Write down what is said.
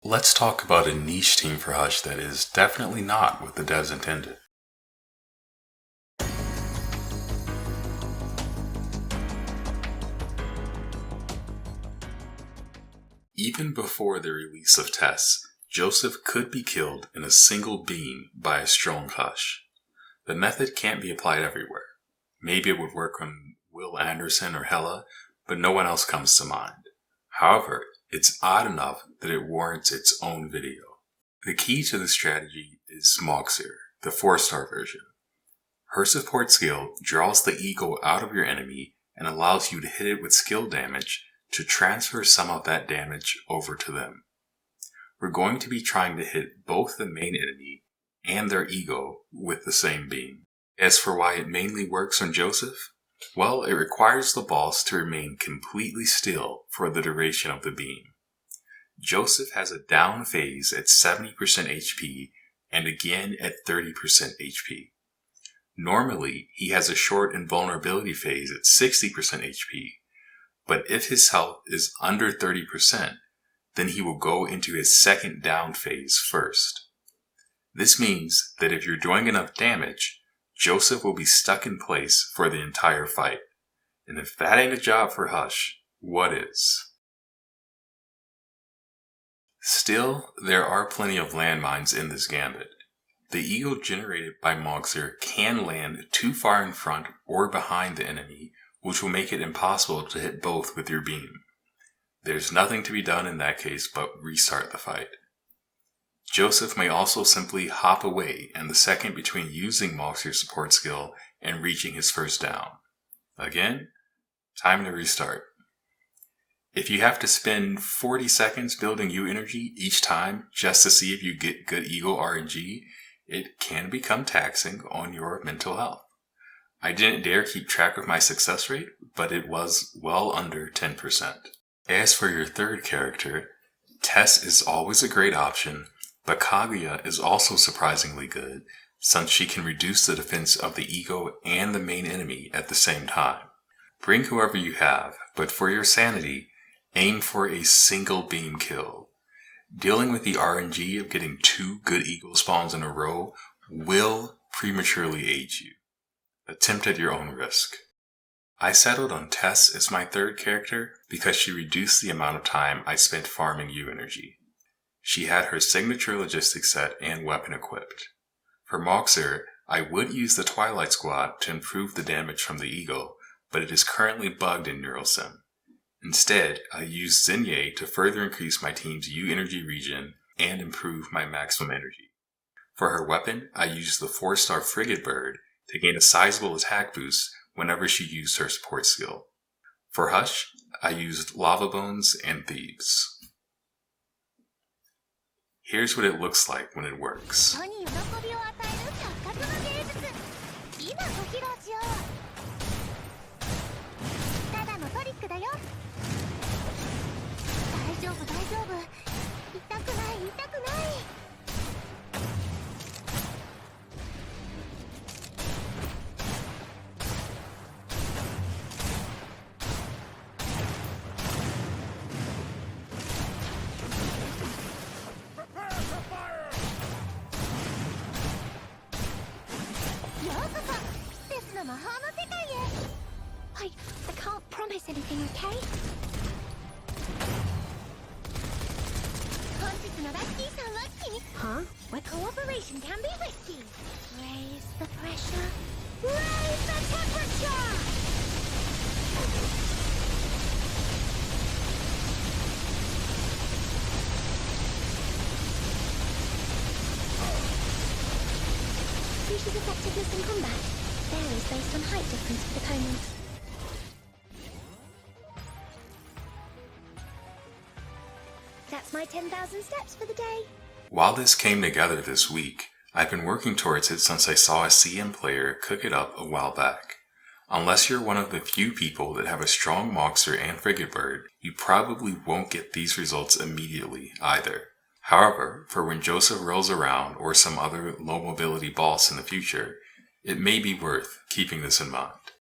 Let's talk about a niche team for Hush that is definitely not what the devs intended. Even before the release of Tess, Joseph could be killed in a single beam by a strong Hush. The method can't be applied everywhere. Maybe it would work on Will Anderson or Hela, but no one else comes to mind. However, it's odd enough that it warrants its own video. The key to the strategy is Mauxir, the 4-star version. Her support skill draws the ego out of your enemy and allows you to hit it with skill damage to transfer some of that damage over to them. We're going to be trying to hit both the main enemy and their ego with the same beam. As for why it mainly works on Joseph, well, it requires the boss to remain completely still for the duration of the beam. Joseph has a down phase at 70% HP and again at 30% HP. Normally, he has a short invulnerability phase at 60% HP, but if his health is under 30%, then he will go into his second down phase first. This means that if you're doing enough damage, Joseph will be stuck in place for the entire fight. And if that ain't a job for Hush, what is? Still, there are plenty of landmines in this gambit. The ego generated by Mauxir can land too far in front or behind the enemy, which will make it impossible to hit both with your beam. There's nothing to be done in that case but restart the fight. Joseph may also simply hop away in the second between using Mauxir's support skill and reaching his first down. Again, time to restart. If you have to spend 40 seconds building U energy each time just to see if you get good ego RNG, it can become taxing on your mental health. I didn't dare keep track of my success rate, but it was well under 10%. As for your third character, Tess is always a great option, but Kaguya is also surprisingly good, since she can reduce the defense of the ego and the main enemy at the same time. Bring whoever you have, but for your sanity, aim for a single beam kill. Dealing with the RNG of getting 2 good ego spawns in a row will prematurely age you. Attempt at your own risk. I settled on Tess as my third character because she reduced the amount of time I spent farming U energy. She had her signature logistics set and weapon equipped. For Mauxir, I would use the Twilight Squad to improve the damage from the ego, but it is currently bugged in NeuralSim. Instead, I used Xinye to further increase my team's U energy regen and improve my maximum energy. For her weapon, I used the 4-star Frigatebird to gain a sizable attack boost whenever she used her support skill. For Hush, I used Lava Bones and Thebes. Here's what it looks like when it works. I can't promise anything, okay? Huh? Where cooperation can be risky. Raise the pressure. Raise the temperature! Species effectiveness in combat varies based on height difference with opponents. That's my 10,000 steps for the day. While this came together this week, I've been working towards it since I saw a CM player cook it up a while back. Unless you're one of the few people that have a strong Mauxir and Frigatebird, you probably won't get these results immediately either. However, for when Joseph rolls around or some other low mobility boss in the future, it may be worth keeping this in mind.